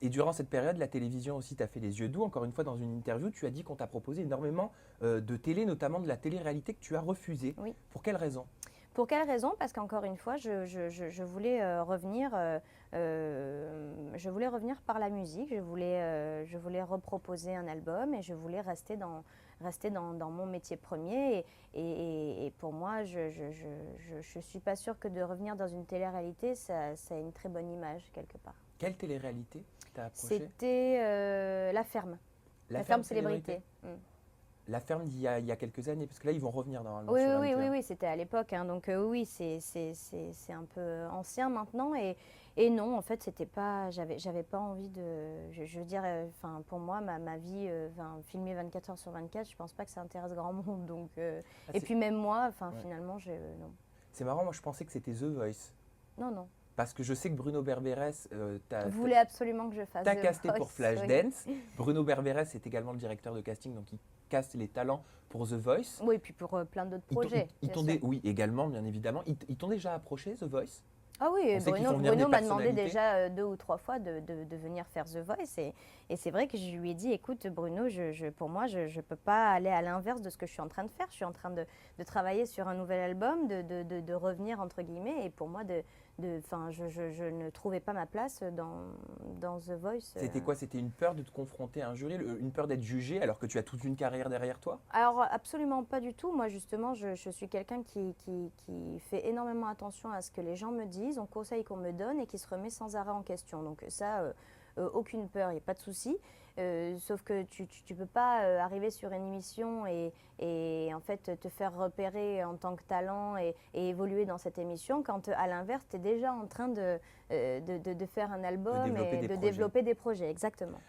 Et durant cette période, la télévision aussi t'a fait les yeux doux. Encore une fois, dans une interview, tu as dit qu'on t'a proposé énormément de télé, notamment de la télé-réalité que tu as refusée. Oui. Pour quelle raison? Pour quelle raison? Parce qu'encore une fois, je voulais je voulais revenir par la musique, je voulais reproposer un album et je voulais rester dans mon métier premier. Et pour moi, je suis pas sûre que de revenir dans une télé-réalité, ça a une très bonne image quelque part. Quelle télé-réalité t'a approché? C'était La Ferme. La La ferme Ferme célébrité? Célébrité. Mm. La ferme il y a quelques années, parce que là, ils vont revenir normalement Oui, sur oui, oui, oui, MT1. oui, c'était à l'époque, hein, donc oui, c'est un peu ancien maintenant et non, en fait, c'était pas, j'avais pas envie de, je veux dire, enfin, pour moi, ma vie, filmer 24 heures sur 24, je pense pas que ça intéresse grand monde, donc Ah, et puis même moi, enfin, ouais. finalement, non, C'est marrant, moi je pensais que c'était The Voice. non, non. Parce que je sais que Bruno Berberès Vous voulez absolument que je fasse t'a The casté pour Voice, oui. Flashdance. Bruno Berberès est également le directeur de casting, donc il caste les talents pour The Voice. Oui, et puis pour plein d'autres projets, bien sûr. Oui, également, bien évidemment. Ils t'ont déjà approché, The Voice? Ah oui, On sait qu'ils font venir Bruno des m'a demandé personnalités. déjà 2 ou 3 fois de venir faire The Voice et c'est vrai que je lui ai dit, écoute Bruno, pour moi, je ne peux pas aller à l'inverse de ce que je suis en train de faire. Je suis en train de travailler sur un nouvel album, de revenir entre guillemets et pour moi, je ne trouvais pas ma place dans The Voice. C'était quoi? C'était une peur de te confronter à un jury, une peur d'être jugé alors que tu as toute une carrière derrière toi? Alors absolument pas du tout. Moi justement, je suis quelqu'un qui fait énormément attention à ce que les gens me disent, aux conseils qu'on me donne et qui se remet sans arrêt en question. Donc ça, aucune peur, il n'y a pas de souci. Sauf que tu ne peux pas arriver sur une émission et en fait te faire repérer en tant que talent et évoluer dans cette émission quand à l'inverse tu es déjà en train de faire un album développer et des de projets. développer des projets. Exactement.